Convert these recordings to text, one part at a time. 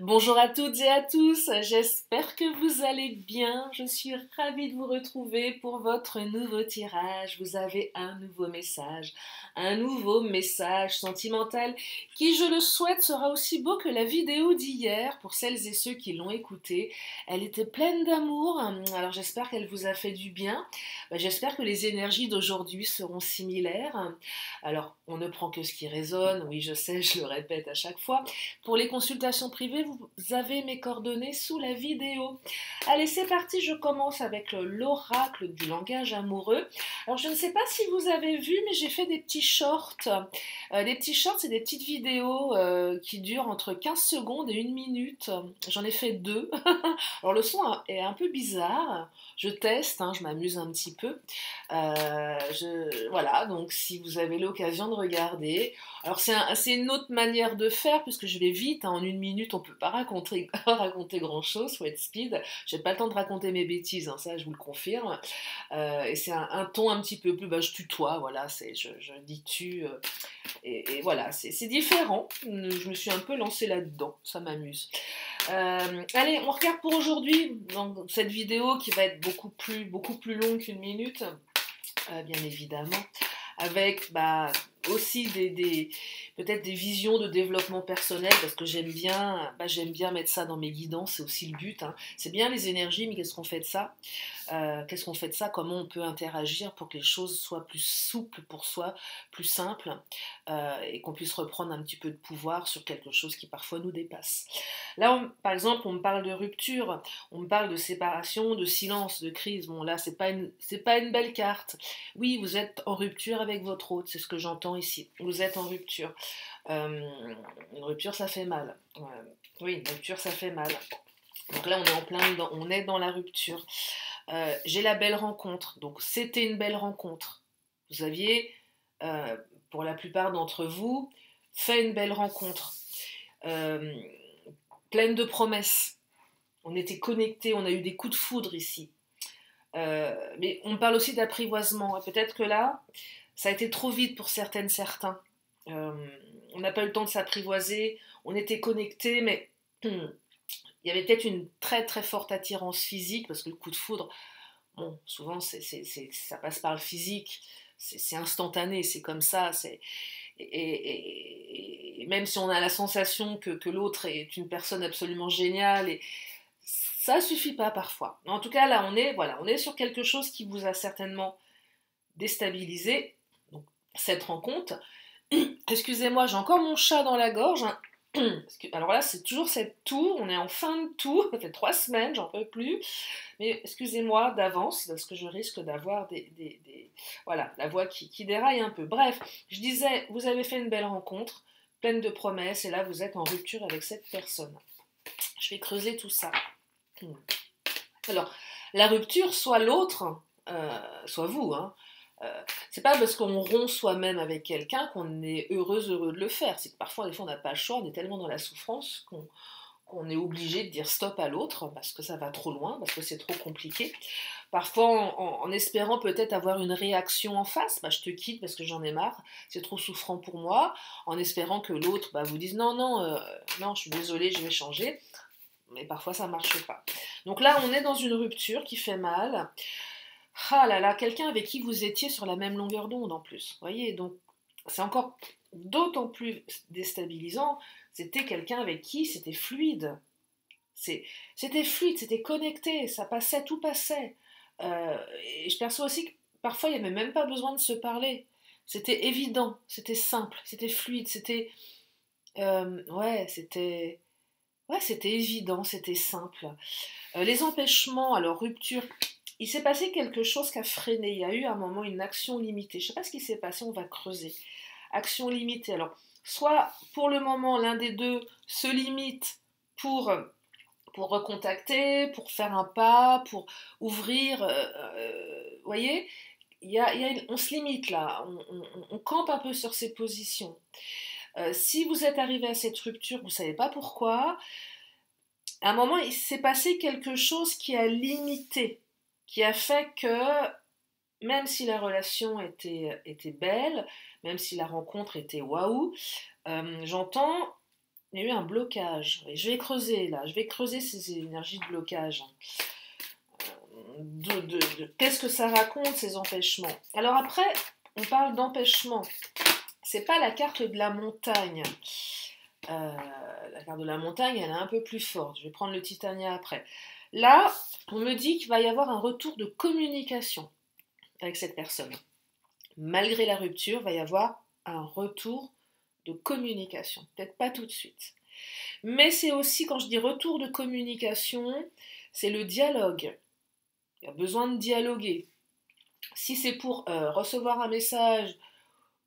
Bonjour à toutes et à tous, j'espère que vous allez bien. Je suis ravie de vous retrouver pour votre nouveau tirage. Vous avez un nouveau message sentimental qui, je le souhaite, sera aussi beau que la vidéo d'hier pour celles et ceux qui l'ont écoutée. Elle était pleine d'amour, alors j'espère qu'elle vous a fait du bien. J'espère que les énergies d'aujourd'hui seront similaires. Alors, on ne prend que ce qui résonne, oui je sais, je le répète à chaque fois. Pour les consultations privées, vous avez mes coordonnées sous la vidéo. Allez, c'est parti, je commence avec l'oracle du langage amoureux. Alors, je ne sais pas si vous avez vu, mais j'ai fait des petits shorts. Des petits shorts, c'est des petites vidéos qui durent entre 15 secondes et 1 minute. J'en ai fait deux. Alors, le son est un peu bizarre. Je teste, hein, je m'amuse un petit peu. Voilà, donc si vous avez l'occasion de regarder, alors c'est une autre manière de faire puisque je vais vite, hein, en 1 minute on peut pas raconter, raconter grand chose, faut être speed, j'ai pas le temps de raconter mes bêtises, hein, ça je vous le confirme. Et c'est un ton un petit peu plus, je tutoie, voilà, je dis tu, et voilà, c'est différent, je me suis un peu lancée là-dedans, ça m'amuse. Allez, on regarde pour aujourd'hui, dans cette vidéo qui va être beaucoup plus longue qu'1 minute, bien évidemment, avec aussi peut-être des visions de développement personnel, parce que j'aime bien mettre ça dans mes guidances, c'est aussi le but, hein. C'est bien les énergies, mais qu'est-ce qu'on fait de ça? Qu'est-ce qu'on fait de ça? Comment on peut interagir pour que les choses soient plus souples pour soi, plus simples, et qu'on puisse reprendre un petit peu de pouvoir sur quelque chose qui parfois nous dépasse. Là, par exemple, on me parle de rupture, on me parle de séparation, de silence, de crise. Bon, là, c'est pas une belle carte. Oui, vous êtes en rupture avec votre hôte, c'est ce que j'entends ici. Vous êtes en rupture. Une rupture, ça fait mal. Oui, une rupture, ça fait mal. Donc là, on est dans la rupture. J'ai la belle rencontre. Donc, c'était une belle rencontre. Vous aviez, euh, pour la plupart d'entre vous, fait une belle rencontre. Euh, Pleine de promesses. On était connectés, on a eu des coups de foudre ici. Mais on parle aussi d'apprivoisement. Peut-être que là, ça a été trop vite pour certaines, certains. Euh, on n'a pas eu le temps de s'apprivoiser, on était connectés, mais il y avait peut-être une très très forte attirance physique, parce que le coup de foudre, bon, souvent ça passe par le physique, c'est instantané, c'est comme ça. Et même si on a la sensation que l'autre est une personne absolument géniale, ça suffit pas parfois. En tout cas, là, voilà, on est sur quelque chose qui vous a certainement déstabilisé. Donc, cette rencontre. Excusez-moi, j'ai encore mon chat dans la gorge, hein. Alors là, c'est toujours cette toux, on est en fin de toux, ça fait 3 semaines, j'en peux plus. Mais excusez-moi d'avance, parce que je risque d'avoir voilà, la voix qui déraille un peu. Bref, je disais, vous avez fait une belle rencontre, pleine de promesses, et là, vous êtes en rupture avec cette personne. Je vais creuser tout ça. Alors, la rupture, soit l'autre, soit vous, hein. C'est pas parce qu'on rompt soi-même avec quelqu'un qu'on est heureux de le faire. C'est que parfois, des fois, on n'a pas le choix, on est tellement dans la souffrance qu'on est obligé de dire stop à l'autre parce que ça va trop loin, parce que c'est trop compliqué. Parfois, en espérant peut-être avoir une réaction en face, je te quitte parce que j'en ai marre, c'est trop souffrant pour moi, en espérant que l'autre vous dise non, non, non, je suis désolée, je vais changer. Mais parfois, ça marche pas. Donc là, on est dans une rupture qui fait mal. Ah là là, quelqu'un avec qui vous étiez sur la même longueur d'onde en plus. Vous voyez, donc c'est encore d'autant plus déstabilisant. C'était quelqu'un avec qui c'était fluide. C'était fluide, c'était connecté, ça passait, tout passait. Et je perçois aussi que parfois il n'y avait même pas besoin de se parler. C'était évident, c'était simple, c'était fluide, ouais, c'était évident, c'était simple. Les empêchements, alors rupture, il s'est passé quelque chose qui a freiné. Il y a eu à un moment une action limitée. Je ne sais pas ce qui s'est passé, on va creuser. Action limitée. Alors, soit pour le moment, l'un des deux se limite pour recontacter, pour faire un pas, pour ouvrir. Vous voyez, on se limite là, on campe un peu sur ses positions. Si vous êtes arrivé à cette rupture, vous ne savez pas pourquoi, à un moment, il s'est passé quelque chose qui a limité, qui a fait que même si la relation était belle, même si la rencontre était waouh, j'entends, il y a eu un blocage. Et je vais creuser là, je vais creuser ces énergies de blocage. Qu'est-ce que ça raconte ces empêchements? Alors après, on parle d'empêchement. C'est pas la carte de la montagne. La carte de la montagne, elle est un peu plus forte. Je vais prendre le Titania après. Là, on me dit qu'il va y avoir un retour de communication avec cette personne. Malgré la rupture, il va y avoir un retour de communication. Peut-être pas tout de suite. Mais c'est aussi, quand je dis retour de communication, c'est le dialogue. Il y a besoin de dialoguer. Si c'est pour recevoir un message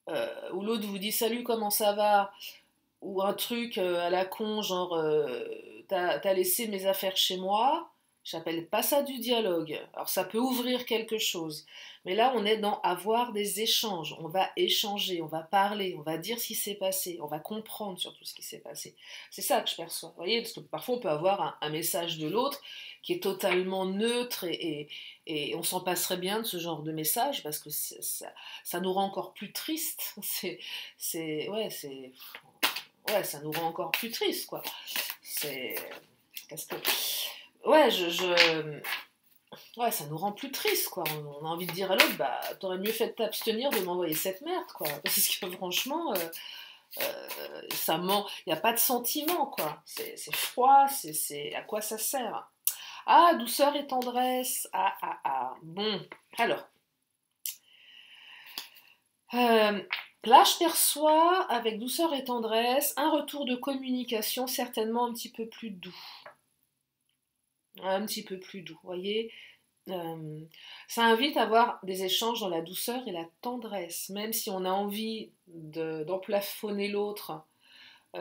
où l'autre vous dit salut, comment ça va, ou un truc à la con, genre t'as laissé mes affaires chez moi, j'appelle pas ça du dialogue. Alors ça peut ouvrir quelque chose, mais là on est dans avoir des échanges, on va échanger, on va parler, on va dire ce qui s'est passé, on va comprendre surtout ce qui s'est passé. C'est ça que je perçois, vous voyez, parce que parfois on peut avoir un message de l'autre qui est totalement neutre et on s'en passerait bien de ce genre de message parce que ça nous rend encore plus tristes. Ouais, ça nous rend encore plus tristes, quoi. C'est. Qu'est-ce que. Ouais, ouais, ça nous rend plus tristes, quoi. On a envie de dire à l'autre, bah, t'aurais mieux fait de t'abstenir de m'envoyer cette merde, quoi. Parce que franchement, ça ment. Il n'y a pas de sentiment, quoi. C'est froid, à quoi ça sert? Ah, douceur et tendresse. Ah, ah, ah. Bon, alors. Euh, Là, je perçois, avec douceur et tendresse, un retour de communication certainement un petit peu plus doux. Un petit peu plus doux, vous voyez. Euh, Ça invite à avoir des échanges dans la douceur et la tendresse, même si on a envie d'emplafonner l'autre,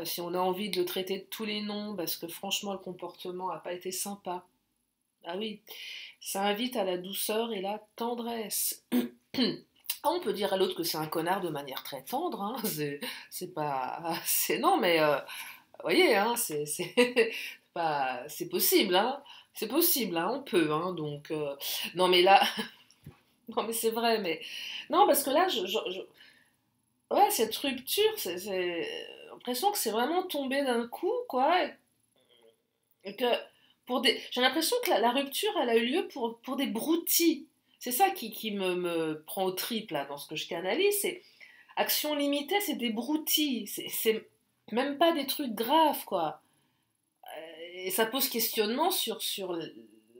si on a envie de le traiter de tous les noms, parce que franchement, le comportement n'a pas été sympa. Ah oui, ça invite à la douceur et la tendresse. On peut dire à l'autre que c'est un connard de manière très tendre, hein. C'est pas. C'est non, mais vous voyez, hein, pas. C'est possible, hein. C'est possible, hein, on peut, hein, donc. Non, mais là. Non, mais c'est vrai, mais. Non, parce que là, ouais, cette rupture, j'ai l'impression que c'est vraiment tombé d'un coup, quoi, et que j'ai l'impression que la rupture, elle a eu lieu pour des broutilles. C'est ça qui me prend au trip, là, dans ce que je canalise, c'est action limitée, c'est des broutilles, c'est même pas des trucs graves, quoi. Et ça pose questionnement sur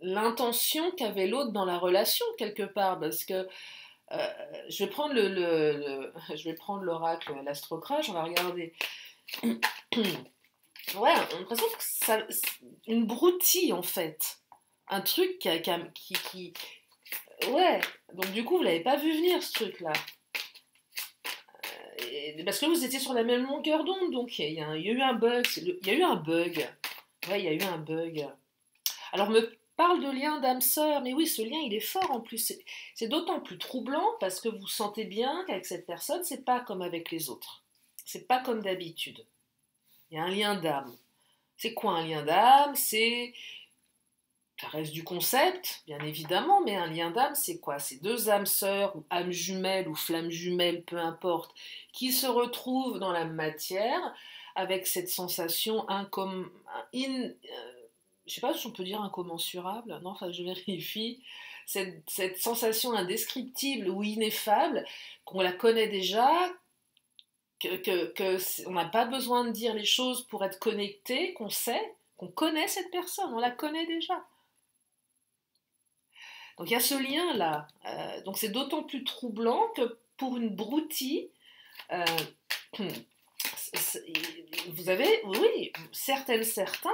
l'intention qu'avait l'autre dans la relation, quelque part, parce que euh, je vais prendre je vais prendre l'oracle, l'astrocrage, on va regarder. Ouais, on a l'impression que une broutille, en fait. Un truc Ouais, donc du coup, vous l'avez pas vu venir, ce truc-là. Parce que vous étiez sur la même longueur d'onde, donc il y a eu un bug. Il y a eu un bug. Ouais, il y a eu un bug. Alors, me parle de lien d'âme sœur, mais oui, ce lien, il est fort en plus. C'est d'autant plus troublant parce que vous sentez bien qu'avec cette personne, c'est pas comme avec les autres. C'est pas comme d'habitude. Il y a un lien d'âme. C'est quoi un lien d'âme? Ça reste du concept, bien évidemment, mais un lien d'âme, c'est quoi? C'est deux âmes sœurs, ou âmes jumelles, ou flammes jumelles, peu importe, qui se retrouvent dans la matière avec cette sensation je sais pas si on peut dire incommensurable, non, enfin je vérifie, cette sensation indescriptible ou ineffable, qu'on la connaît déjà, on n'a pas besoin de dire les choses pour être connecté, qu'on sait, qu'on connaît cette personne, on la connaît déjà. Donc il y a ce lien-là. Donc c'est d'autant plus troublant que pour une broutille, euh, vous avez, oui, certains,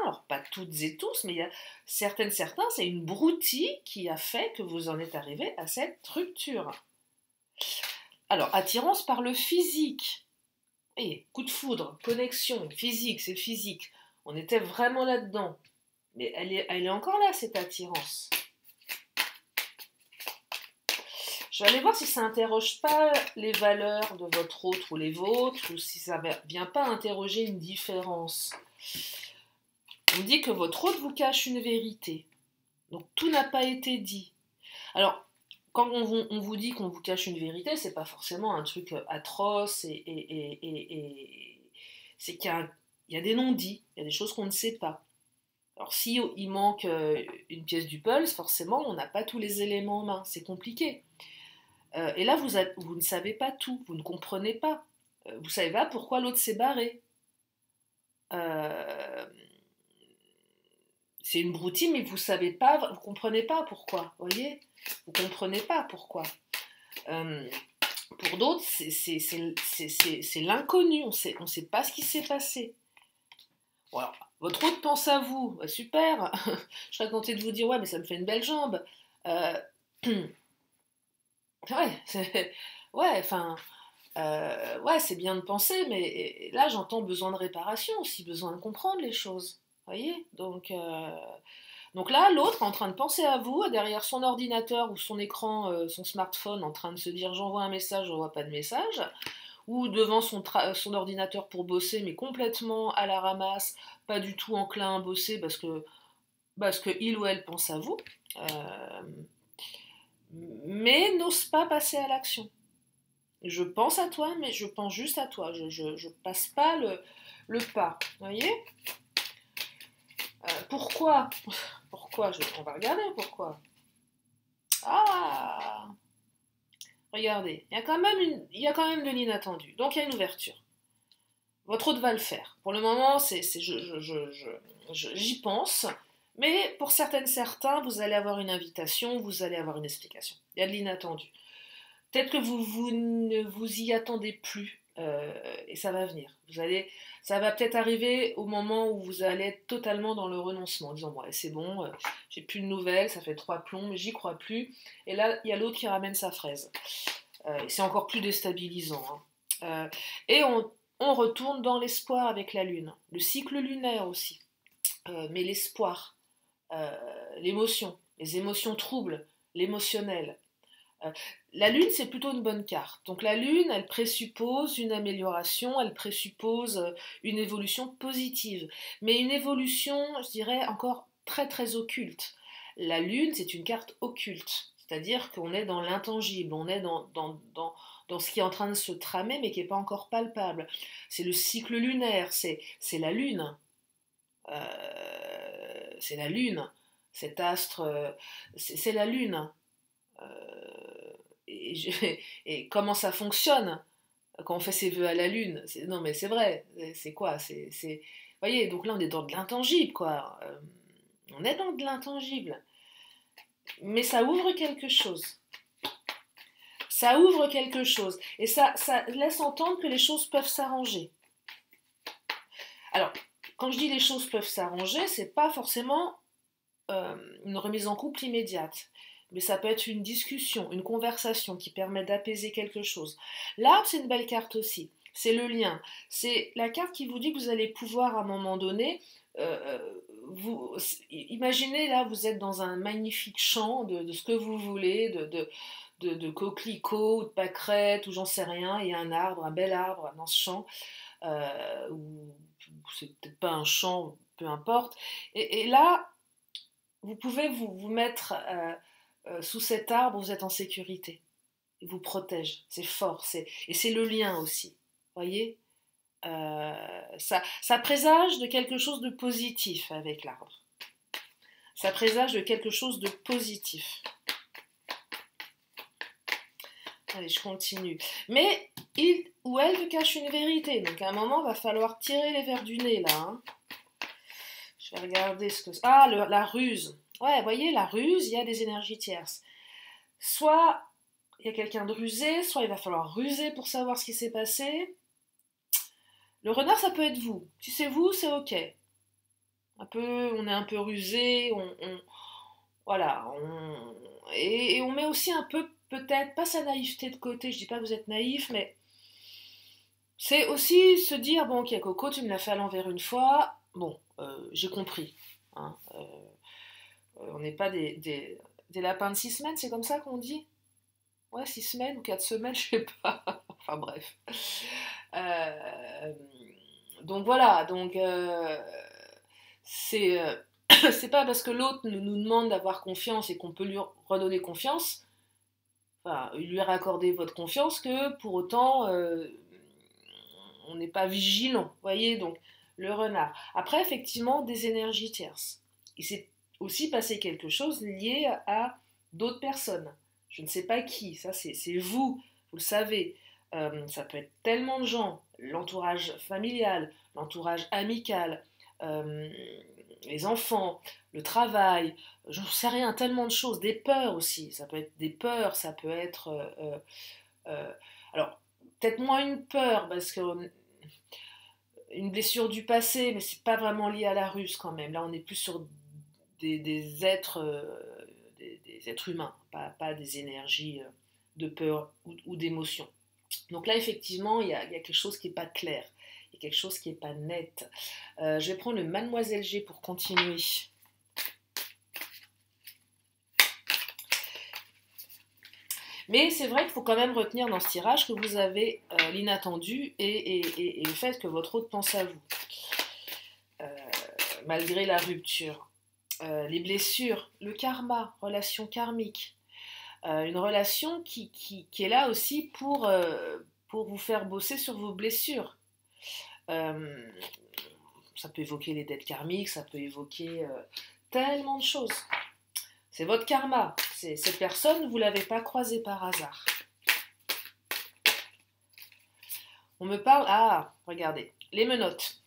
alors pas toutes et tous, mais il y a certains, c'est une broutille qui a fait que vous en êtes arrivé à cette rupture. Alors, attirance par le physique. Et coup de foudre, connexion, physique, c'est physique. On était vraiment là-dedans. Mais elle est encore là, cette attirance. Je vais aller voir si ça n'interroge pas les valeurs de votre autre ou les vôtres, ou si ça ne vient pas interroger une différence. On dit que votre autre vous cache une vérité. Donc tout n'a pas été dit. Alors, quand on vous dit qu'on vous cache une vérité, c'est pas forcément un truc atroce c'est qu'il il y a des non-dits, il y a des choses qu'on ne sait pas. Alors si il manque une pièce du puzzle, forcément on n'a pas tous les éléments en main, c'est compliqué. Et là vous ne savez pas tout, vous ne comprenez pas. Vous ne savez pas pourquoi l'autre s'est barré. Euh, c'est une broutille, mais vous savez pas, vous comprenez pas pourquoi, voyez. Vous comprenez pas pourquoi. Pour d'autres, c'est l'inconnu, on sait pas ce qui s'est passé. Voilà. Votre autre pense à vous, bah, super. Je serais tentée de vous dire, ouais, mais ça me fait une belle jambe. Euh, ouais, ouais, enfin, ouais, c'est bien de penser, mais là, j'entends besoin de réparation aussi, besoin de comprendre les choses. Voyez, donc là, l'autre est en train de penser à vous, derrière son ordinateur ou son écran, son smartphone, en train de se dire j'envoie un message, j'envoie pas de message, ou devant son ordinateur pour bosser, mais complètement à la ramasse, pas du tout enclin à bosser parce que il ou elle pense à vous, euh, mais n'ose pas passer à l'action. Je pense à toi, mais je pense juste à toi. Je passe pas le pas. Vous voyez? Pourquoi? Pourquoi? On va regarder pourquoi. Ah! Regardez, il y a quand même de l'inattendu. Donc il y a une ouverture. Votre hôte va le faire. Pour le moment, j'y pense. Mais pour certains, vous allez avoir une invitation, vous allez avoir une explication. Il y a de l'inattendu. Peut-être que vous ne vous y attendez plus et ça va venir. Ça va peut-être arriver au moment où vous allez être totalement dans le renoncement, en disant bon, allez, c'est bon, j'ai plus de nouvelles, ça fait 3 plombs, j'y crois plus. Et là, il y a l'autre qui ramène sa fraise. C'est encore plus déstabilisant. Hein. Et on retourne dans l'espoir avec la lune, le cycle lunaire aussi, mais l'espoir, l'émotion, les émotions troubles, l'émotionnel. Euh, La Lune, c'est plutôt une bonne carte. Donc la Lune, elle présuppose une amélioration, elle présuppose une évolution positive. Mais une évolution, je dirais, encore très très occulte. La Lune, c'est une carte occulte. C'est-à-dire qu'on est dans l'intangible, on est dans ce qui est en train de se tramer, mais qui n'est pas encore palpable. C'est le cycle lunaire, c'est la Lune. C'est la Lune. Cet astre, c'est la Lune. Euh, et, et, comment ça fonctionne quand on fait ses vœux à la lune? Non mais c'est vrai, c'est quoi? Vous voyez, donc là on est dans de l'intangible, quoi. On est dans de l'intangible. Mais ça ouvre quelque chose. Ça ouvre quelque chose. Et ça laisse entendre que les choses peuvent s'arranger. Alors, quand je dis les choses peuvent s'arranger, c'est pas forcément une remise en couple immédiate. Mais ça peut être une discussion, une conversation qui permet d'apaiser quelque chose. L'arbre, c'est une belle carte aussi. C'est le lien. C'est la carte qui vous dit que vous allez pouvoir à un moment donné, imaginez là, vous êtes dans un magnifique champ de ce que vous voulez, de coquelicots, ou de pâquerettes, ou j'en sais rien, et un arbre, un bel arbre dans ce champ, ou c'est peut-être pas un champ, peu importe. Et là, vous pouvez vous mettre sous cet arbre, vous êtes en sécurité. Il vous protège, c'est fort. Et c'est le lien aussi. Voyez ça présage de quelque chose de positif avec l'arbre. Ça présage de quelque chose de positif. Allez, je continue. Mais il ou elle vous cache une vérité. Donc à un moment, il va falloir tirer les verres du nez là. Hein. Je vais regarder ce que... Ah, la ruse. Ouais, vous voyez, la ruse, il y a des énergies tierces. Soit il y a quelqu'un de rusé, soit il va falloir ruser pour savoir ce qui s'est passé. Le renard, ça peut être vous. Si c'est vous, c'est ok. On est un peu rusé, voilà. Et on met aussi un peu, peut-être, pas sa naïveté de côté, je dis pas que vous êtes naïf, mais c'est aussi se dire, bon ok Coco, tu me l'as fait à l'envers une fois, bon, j'ai compris. Hein, on n'est pas des lapins de 6 semaines, c'est comme ça qu'on dit? Ouais, 6 semaines ou 4 semaines, je sais pas. Enfin bref. Euh, donc voilà, donc c'est c'est pas parce que l'autre nous demande d'avoir confiance et qu'on peut lui redonner confiance, enfin lui raccorder votre confiance, que pour autant on n'est pas vigilant. Voyez, donc le renard. Après, effectivement, des énergies tierces. Il s'est aussi passé quelque chose lié à d'autres personnes. Je ne sais pas qui, ça c'est vous le savez. Ça peut être tellement de gens, l'entourage familial, l'entourage amical, euh, les enfants, le travail, je ne sais rien, tellement de choses, des peurs aussi, ça peut être des peurs, ça peut être... euh, alors, peut-être moins une peur, parce que une blessure du passé, mais c'est pas vraiment lié à la ruse quand même. Là, on est plus sur des êtres, des êtres humains, pas des énergies de peur ou d'émotion. Donc là, effectivement, il y a quelque chose qui n'est pas clair, il y a quelque chose qui n'est pas net. Je vais prendre le Mademoiselle G pour continuer. Mais c'est vrai qu'il faut quand même retenir dans ce tirage que vous avez l'inattendu et le fait que votre hôte pense à vous, malgré la rupture. Les blessures, le karma, relation karmique. Une relation qui est là aussi pour vous faire bosser sur vos blessures. Euh, Ça peut évoquer les dettes karmiques, ça peut évoquer tellement de choses. C'est votre karma. Cette personne, vous ne l'avez pas croisée par hasard. On me parle... Ah, regardez, les menottes.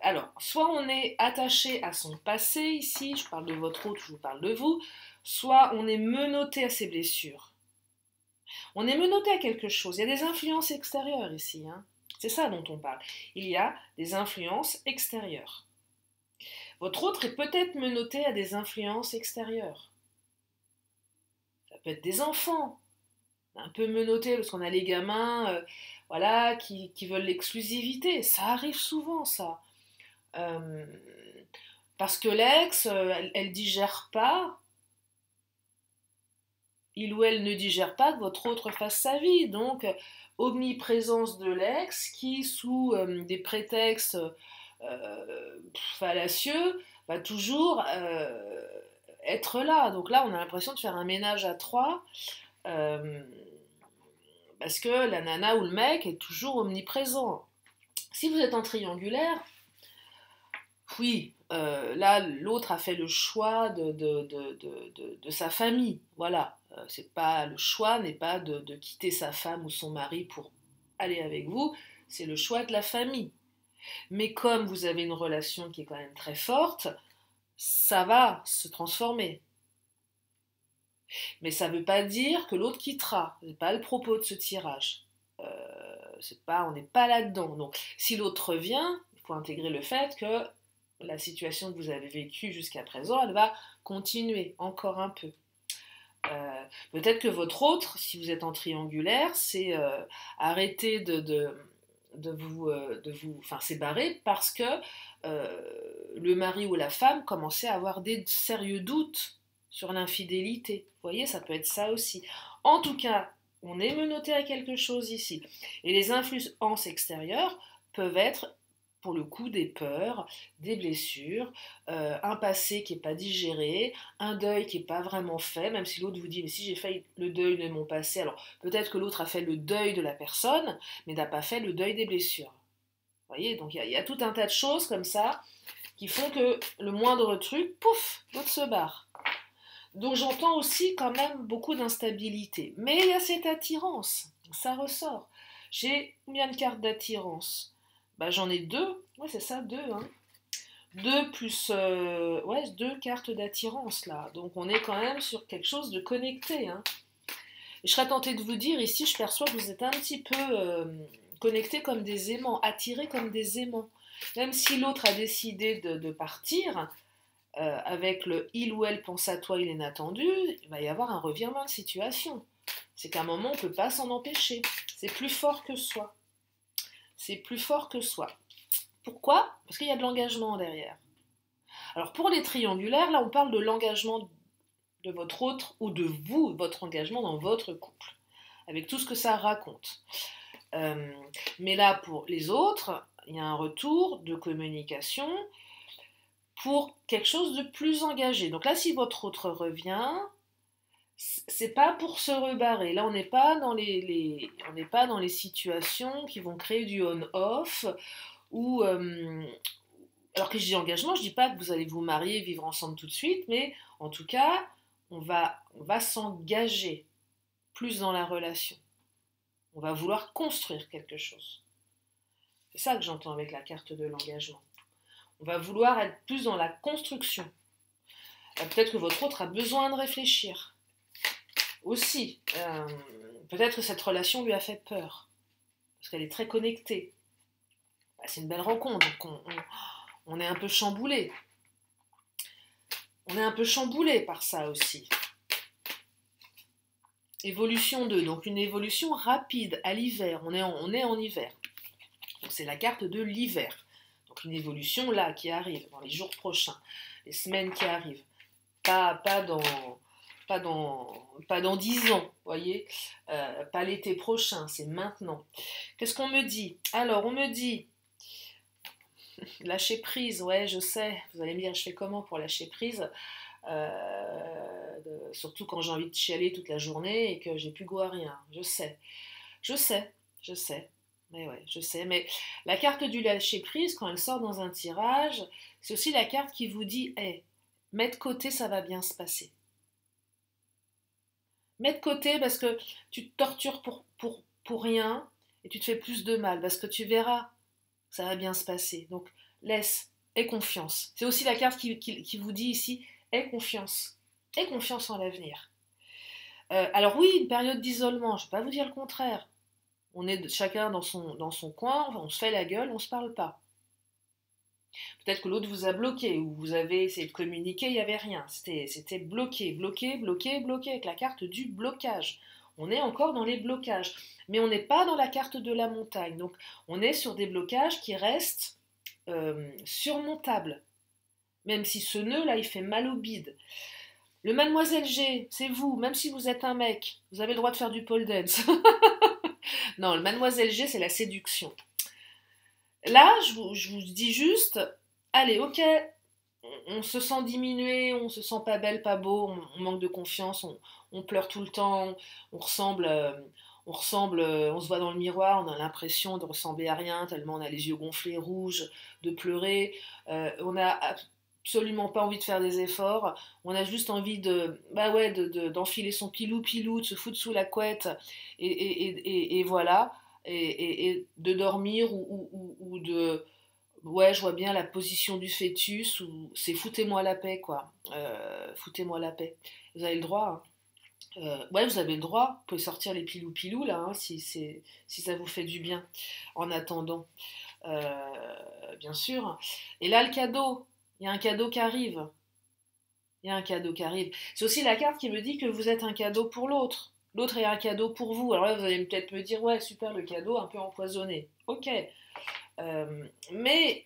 Alors, soit on est attaché à son passé ici, je parle de votre hôte, je vous parle de vous, soit on est menotté à ses blessures. On est menotté à quelque chose. Il y a des influences extérieures ici. Hein. C'est ça dont on parle. Il y a des influences extérieures. Votre autre est peut-être menotté à des influences extérieures. Ça peut être des enfants, un peu menottés parce qu'on a les gamins voilà, qui veulent l'exclusivité. Ça arrive souvent, ça. Euh, Parce que l'ex, elle digère pas, il ou elle ne digère pas que votre autre fasse sa vie. Donc, omniprésence de l'ex qui, sous des prétextes fallacieux, va toujours être là. Donc là, on a l'impression de faire un ménage à trois. euh, Parce que la nana ou le mec est toujours omniprésent. Si vous êtes en triangulaire, oui, là, l'autre a fait le choix de sa famille. Voilà. C'est pas, le choix n'est pas de quitter sa femme ou son mari pour aller avec vous, c'est le choix de la famille. Mais comme vous avez une relation qui est quand même très forte, ça va se transformer. Mais ça ne veut pas dire que l'autre quittera. Ce n'est pas le propos de ce tirage. On n'est pas là-dedans. Donc, si l'autre revient, il faut intégrer le fait que la situation que vous avez vécue jusqu'à présent, elle va continuer encore un peu. Peut-être que votre autre, si vous êtes en triangulaire, c'est arrêter enfin, c'est barré parce que le mari ou la femme commençait à avoir des sérieux doutes sur l'infidélité. Vous voyez, ça peut être ça aussi. En tout cas, on est menotté à quelque chose ici. Et les influences extérieures peuvent être, pour le coup, des peurs, des blessures, un passé qui n'est pas digéré, un deuil qui n'est pas vraiment fait, même si l'autre vous dit, mais si j'ai fait le deuil de mon passé, alors peut-être que l'autre a fait le deuil de la personne, mais n'a pas fait le deuil des blessures. Vous voyez, donc il y a tout un tas de choses comme ça qui font que le moindre truc, pouf, l'autre se barre. Donc j'entends aussi quand même beaucoup d'instabilité. Mais il y a cette attirance, ça ressort. J'ai combien de cartes d'attirance? J'en ai deux, ouais c'est ça, deux. Hein. Deux plus, ouais, deux cartes d'attirance là. Donc on est quand même sur quelque chose de connecté. Hein. Et je serais tentée de vous dire, ici je perçois que vous êtes un petit peu connectés comme des aimants, attirés comme des aimants. Même si l'autre a décidé de partir, avec le il ou elle pense à toi, il est inattendu, il va y avoir un revirement de situation. C'est qu'à un moment, on ne peut pas s'en empêcher. C'est plus fort que soi. C'est plus fort que soi. Pourquoi? Parce qu'il y a de l'engagement derrière. Alors pour les triangulaires, là on parle de l'engagement de votre autre ou de vous, votre engagement dans votre couple, avec tout ce que ça raconte. Mais là pour les autres, il y a un retour de communication pour quelque chose de plus engagé. Donc là, si votre autre revient, c'est pas pour se rebarrer. Là, on n'est pas dans on n'est pas dans les situations qui vont créer du on-off ou alors que je dis engagement, je dis pas que vous allez vous marier, vivre ensemble tout de suite, mais en tout cas, on va s'engager plus dans la relation. On va vouloir construire quelque chose. C'est ça que j'entends avec la carte de l'engagement. On va vouloir être plus dans la construction. Peut-être que votre autre a besoin de réfléchir. Aussi, peut-être que cette relation lui a fait peur. Parce qu'elle est très connectée. C'est une belle rencontre, donc on est un peu chamboulé. On est un peu chamboulé par ça aussi. Évolution 2, donc une évolution rapide à l'hiver. On est en hiver. Donc c'est la carte de l'hiver. Donc une évolution là qui arrive dans les jours prochains, les semaines qui arrivent. Pas dans 10 ans, voyez, pas l'été prochain, c'est maintenant. Qu'est-ce qu'on me dit? Alors, on me dit, lâcher prise, ouais, je sais, vous allez me dire, je fais comment pour lâcher prise? Surtout quand j'ai envie de chialer toute la journée et que j'ai plus goût à rien, je sais, mais ouais, je sais, mais la carte du lâcher prise, quand elle sort dans un tirage, c'est aussi la carte qui vous dit, hey, mets de côté, ça va bien se passer. Mets de côté parce que tu te tortures pour rien et tu te fais plus de mal parce que tu verras, ça va bien se passer. Donc laisse, aie confiance. C'est aussi la carte qui vous dit ici, aie confiance en l'avenir. Alors oui, une période d'isolement, je ne vais pas vous dire le contraire. On est chacun dans son coin, on se fait la gueule, on ne se parle pas. Peut-être que l'autre vous a bloqué, ou vous avez essayé de communiquer, il n'y avait rien. C'était bloqué, avec la carte du blocage. On est encore dans les blocages. Mais on n'est pas dans la carte de la montagne. Donc on est sur des blocages qui restent surmontables. Même si ce nœud-là, il fait mal au bide. Le Mademoiselle G, c'est vous, même si vous êtes un mec, vous avez le droit de faire du pole dance. Non, le Mademoiselle G, c'est la séduction. Là, je vous dis juste, allez, ok, on se sent diminué, on se sent pas belle, pas beau, on manque de confiance, on pleure tout le temps, on se voit dans le miroir, on a l'impression de ressembler à rien, tellement on a les yeux gonflés, rouges, de pleurer, on n'a absolument pas envie de faire des efforts, on a juste envie d'enfiler son pilou, de se foutre sous la couette, et voilà, et de dormir ou de... Ouais, je vois bien la position du fœtus, ou c'est foutez-moi la paix, quoi. Foutez-moi la paix. Vous avez le droit, hein. Ouais, vous avez le droit. Vous pouvez sortir les pilou, là, hein, si ça vous fait du bien, en attendant. Bien sûr. Et là, le cadeau. Il y a un cadeau qui arrive. C'est aussi la carte qui me dit que vous êtes un cadeau pour l'autre. L'autre est un cadeau pour vous. Alors là, vous allez peut-être me dire, ouais, super, le cadeau, un peu empoisonné. Ok. Mais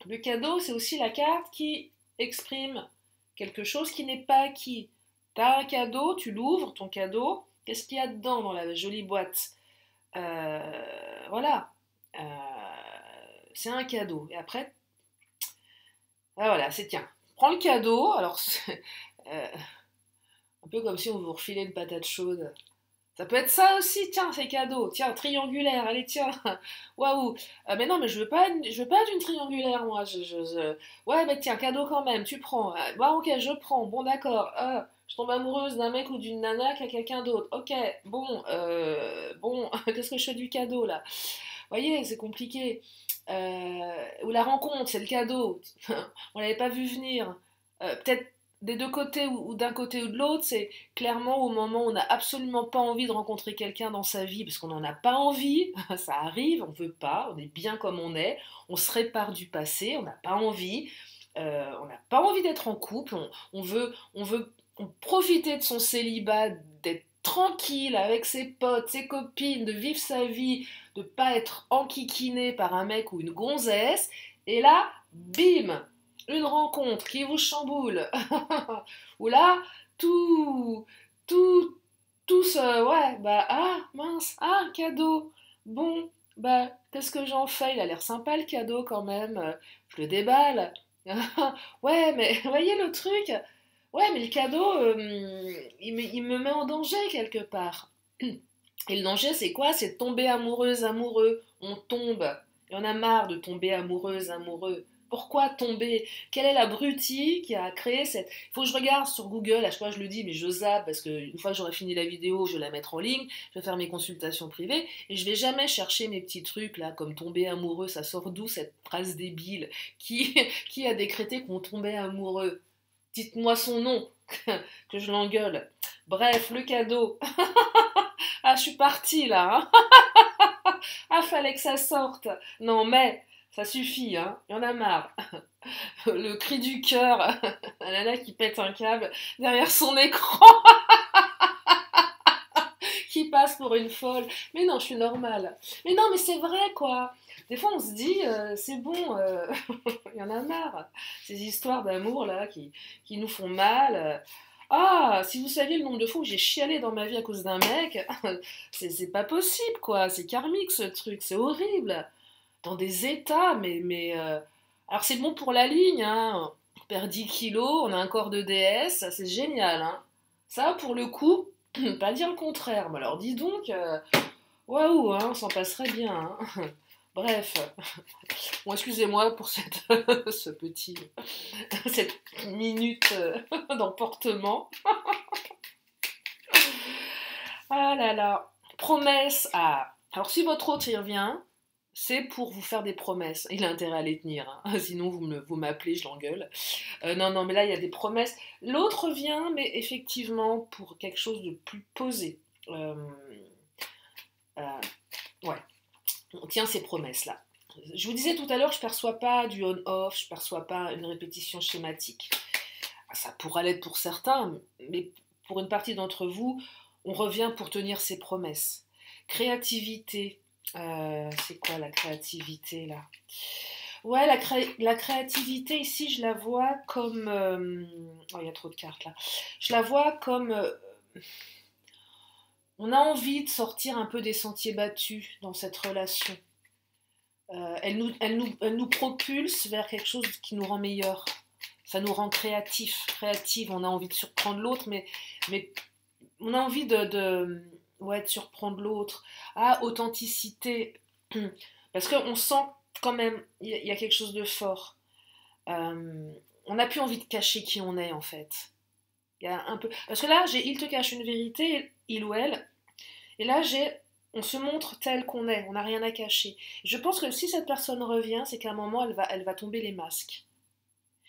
le cadeau, c'est aussi la carte qui exprime quelque chose qui n'est pas acquis. Tu as un cadeau, tu l'ouvres, ton cadeau, qu'est-ce qu'il y a dedans dans la jolie boîte? Voilà. Euh, c'est un cadeau. Et après, voilà, c'est tiens, prends le cadeau. Alors, c'est un peu comme si on vous refilait une patate chaude. Ça peut être ça aussi, tiens, c'est cadeau. Tiens, triangulaire, allez, tiens. Waouh. Mais non, mais je veux pas d'une triangulaire, moi. Ouais, mais tiens, cadeau quand même, tu prends. Bah, ok, je prends. Bon, d'accord. Je tombe amoureuse d'un mec ou d'une nana qui a quelqu'un d'autre. Ok, bon, qu'est-ce que je fais du cadeau, là? Vous voyez, c'est compliqué. Ou la rencontre, c'est le cadeau. On l'avait pas vu venir. Peut-être des deux côtés ou d'un côté ou de l'autre, c'est clairement au moment où on n'a absolument pas envie de rencontrer quelqu'un dans sa vie, parce qu'on n'en a pas envie, ça arrive, on veut pas, on est bien comme on se répare du passé, on n'a pas envie, on n'a pas envie d'être en couple, on veut profiter de son célibat, d'être tranquille avec ses potes, ses copines, de vivre sa vie, de pas être enquiquiné par un mec ou une gonzesse, et là, bim, une rencontre qui vous chamboule, ou là, tout, tout, ouais, bah, ah, mince, ah, un cadeau, bon, bah, qu'est-ce que j'en fais? Il a l'air sympa le cadeau quand même, je le déballe, ouais, mais voyez le truc, ouais, mais le cadeau, il me met en danger quelque part. Et le danger, c'est quoi? C'est de tomber amoureuse, amoureux. On tombe. Il y en a marre de tomber amoureuse, amoureux. Pourquoi tomber? Quelle est l'abruti qui a créé cette... Il faut que je regarde sur Google, à chaque fois je le dis, mais je zappe, parce qu'une fois que j'aurai fini la vidéo, je vais la mettre en ligne, je vais faire mes consultations privées, et je vais jamais chercher mes petits trucs, là, comme tomber amoureux, ça sort d'où cette phrase débile? Qui, qui a décrété qu'on tombait amoureux? Dites-moi son nom, que je l'engueule. Bref, le cadeau. Ah, je suis partie, là, hein. Ah, fallait que ça sorte. Non, mais... Ça suffit, hein, il y en a marre. Le cri du cœur, la nana qui pète un câble derrière son écran, qui passe pour une folle. Mais non, je suis normale. Mais non, mais c'est vrai, quoi. Des fois, on se dit, c'est bon, il y en a marre. Ces histoires d'amour, là, qui nous font mal. Ah, si vous saviez le nombre de fois où j'ai chialé dans ma vie à cause d'un mec, c'est pas possible, quoi. C'est karmique, ce truc, c'est horrible. Dans des états, alors c'est bon pour la ligne, hein. On perd 10 kilos, on a un corps de déesse, ça c'est génial, hein. Ça, pour le coup, pas dire le contraire. Mais alors dis donc, waouh, hein, on s'en passerait bien, hein. Bref, bon, excusez-moi pour cette minute d'emportement. Ah là là, promesse. Ah, alors si votre autre y revient, c'est pour vous faire des promesses. Il a intérêt à les tenir, hein. Sinon vous m'appelez, je l'engueule. Non, non, mais là il y a des promesses. L'autre vient, mais effectivement pour quelque chose de plus posé. Euh, euh, ouais, on tient ces promesses-là. Je vous disais tout à l'heure, je ne perçois pas du on-off, je ne perçois pas une répétition schématique. Ça pourra l'être pour certains, mais pour une partie d'entre vous, on revient pour tenir ses promesses. Créativité. C'est quoi la créativité là? Ouais, la créativité ici, je la vois comme... Oh, il y a trop de cartes là. Je la vois comme... on a envie de sortir un peu des sentiers battus dans cette relation. Elle nous propulse vers quelque chose qui nous rend meilleur. Ça nous rend créatifs. On a envie de surprendre l'autre, mais on a envie ouais, de surprendre l'autre. Ah, authenticité. Parce qu'on sent quand même, il y a quelque chose de fort. On n'a plus envie de cacher qui on est, en fait. Il y a un peu... Parce que là, il te cache une vérité, il ou elle. Et là, on se montre tel qu'on est. On n'a rien à cacher. Je pense que si cette personne revient, c'est qu'à un moment, elle va tomber les masques.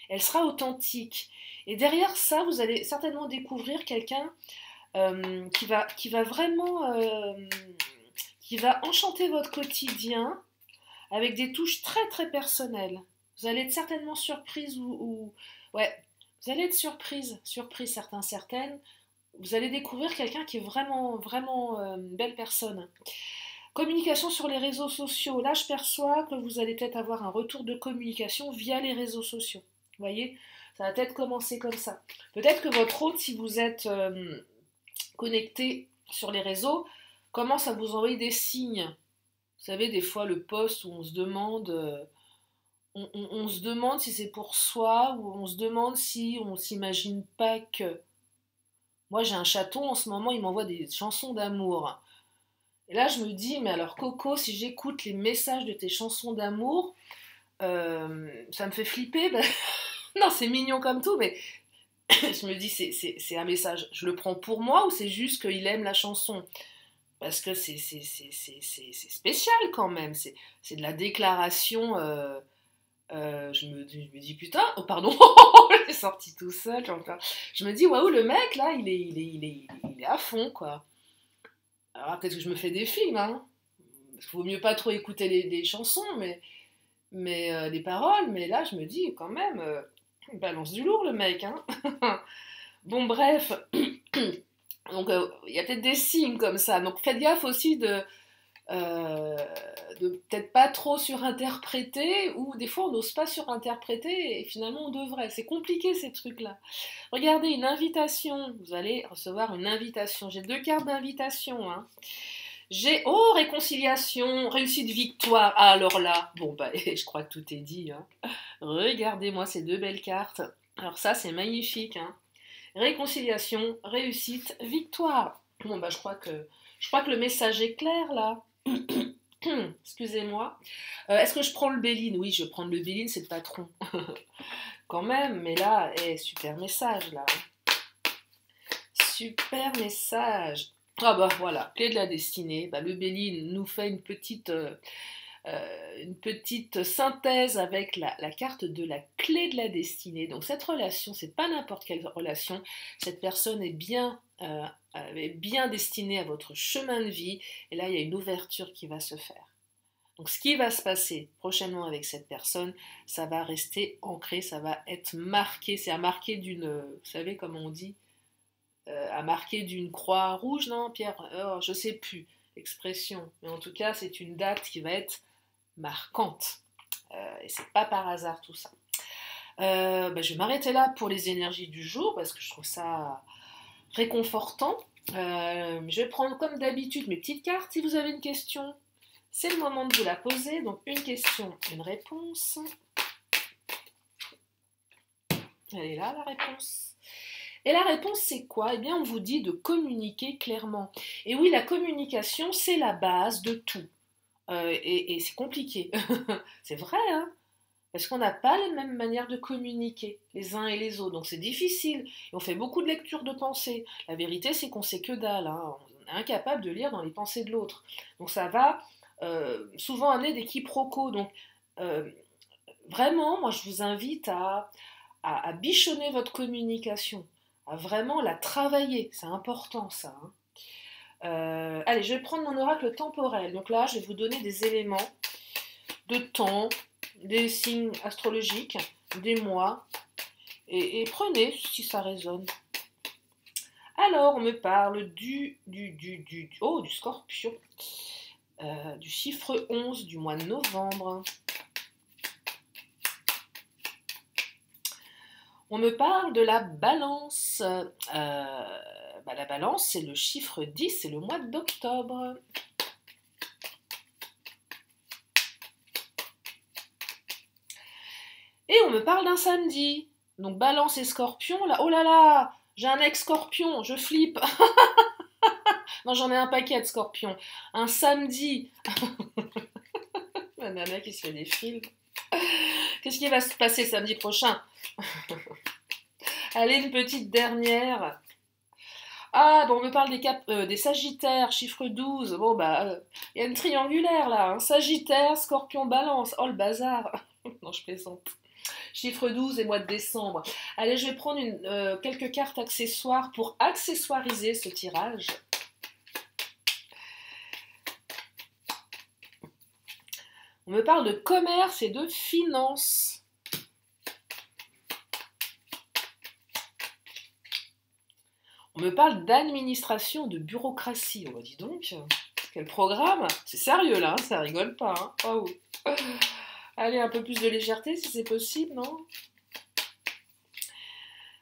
Elle sera authentique. Et derrière ça, vous allez certainement découvrir quelqu'un qui va vraiment qui va enchanter votre quotidien avec des touches très très personnelles. Vous allez être certainement surprise ouais, vous allez être surprise certains certaines. Vous allez découvrir quelqu'un qui est vraiment vraiment une belle personne. Communication sur les réseaux sociaux. Là, je perçois que vous allez peut-être avoir un retour de communication via les réseaux sociaux. Vous voyez, ça va peut-être commencer comme ça. Peut-être que votre hôte, si vous êtes connecté sur les réseaux, commence à vous envoyer des signes. Vous savez, des fois, le post où on se demande, on se demande si c'est pour soi, ou on se demande si on s'imagine pas que. Moi, j'ai un chaton, en ce moment, il m'envoie des chansons d'amour. Et là, je me dis, mais alors, Coco, si j'écoute les messages de tes chansons d'amour, ça me fait flipper. Non, c'est mignon comme tout, mais je me dis, c'est un message. Je le prends pour moi ou c'est juste qu'il aime la chanson? Parce que c'est spécial quand même. C'est de la déclaration. Je me dis, putain, oh pardon, j'ai sorti tout seul. Je me dis, waouh, le mec là, il est à fond quoi. Alors peut-être que je me fais des films, hein. Il vaut mieux pas trop écouter les chansons, mais les paroles. Mais là, je me dis quand même, il balance du lourd le mec, hein. Bon, bref. Donc, il y a peut-être des signes comme ça. Donc, faites gaffe aussi de peut-être pas trop surinterpréter, ou des fois, on n'ose pas surinterpréter, et finalement, on devrait. C'est compliqué, ces trucs-là. Regardez, une invitation. Vous allez recevoir une invitation. J'ai 2 cartes d'invitation, hein. J'ai, oh, réconciliation, réussite, victoire. Ah, alors là, bon, bah, je crois que tout est dit, hein. Regardez-moi ces 2 belles cartes. Alors ça, c'est magnifique, hein. Réconciliation, réussite, victoire. Bon, bah, je crois que le message est clair, là. Excusez-moi. Est-ce que je prends le Béline? Oui, je vais prendre le Béline, c'est le patron. Quand même, mais là, super message, là. Super message. Ah bah voilà, clé de la destinée. Bah, le Béline nous fait une petite synthèse avec la carte de la clé de la destinée. Donc cette relation, c'est pas n'importe quelle relation. Cette personne est bien destinée à votre chemin de vie. Et là, il y a une ouverture qui va se faire. Donc ce qui va se passer prochainement avec cette personne, ça va rester ancré, ça va être marqué. C'est à marquer vous savez comment on dit, à marquer d'une croix rouge, non, Pierre? Je sais plus l'expression, mais en tout cas, c'est une date qui va être marquante. Et c'est pas par hasard tout ça. Je vais m'arrêter là pour les énergies du jour parce que je trouve ça réconfortant. Je vais prendre comme d'habitude mes petites cartes. Si vous avez une question, c'est le moment de vous la poser. Donc une question, une réponse. Elle est là, la réponse. Et la réponse, c'est quoi? Eh bien, on vous dit de communiquer clairement. Et oui, la communication, c'est la base de tout. Et c'est compliqué. C'est vrai, hein? Parce qu'on n'a pas la même manière de communiquer, les uns et les autres. Donc c'est difficile. Et on fait beaucoup de lecture de pensée. La vérité, c'est qu'on sait que dalle, hein. On est incapable de lire dans les pensées de l'autre. Donc ça va souvent amener des quiproquos. Donc euh, vraiment, moi, je vous invite à bichonner votre communication, à vraiment la travailler. C'est important, ça, hein. Allez, je vais prendre mon oracle temporel. Donc là, je vais vous donner des éléments de temps, des signes astrologiques, des mois, et prenez si ça résonne. Alors, on me parle du scorpion, du chiffre 11 du mois de novembre. On me parle de la balance. La balance, c'est le chiffre 10, c'est le mois d'octobre. Et on me parle d'un samedi. Donc balance et scorpion, là, oh là là, j'ai un ex-scorpion, je flippe. Non, j'en ai un paquet de scorpions. Un samedi. La nana qui se fait des films. Qu'est-ce qui va se passer samedi prochain? Allez, une petite dernière. Ah, bon, on me parle des sagittaires, chiffre 12. Bon, il y a une triangulaire là. Hein. Sagittaire, scorpion, balance. Oh, le bazar. Non, je plaisante. Chiffre 12 et mois de décembre. Allez, je vais prendre quelques cartes accessoires pour accessoiriser ce tirage. On me parle de commerce et de finance. On me parle d'administration, de bureaucratie. Oh, dis donc, quel programme! C'est sérieux là, hein, ça rigole pas. Hein. Oh. Allez, un peu plus de légèreté si c'est possible, non?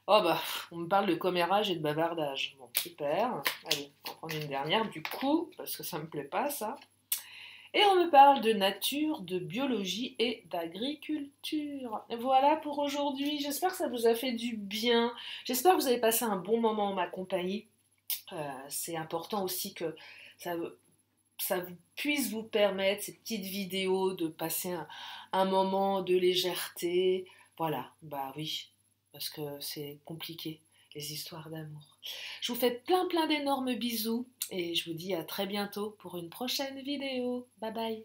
Oh on me parle de commérage et de bavardage. Bon, super. Allez, on va prendre une dernière du coup, parce que ça me plaît pas ça. Et on me parle de nature, de biologie et d'agriculture. Voilà pour aujourd'hui. J'espère que ça vous a fait du bien. J'espère que vous avez passé un bon moment en ma compagnie. C'est important aussi que ça puisse vous permettre, ces petites vidéos, de passer un moment de légèreté. Voilà, oui, parce que c'est compliqué, les histoires d'amour. Je vous fais plein d'énormes bisous et je vous dis à très bientôt pour une prochaine vidéo. Bye bye.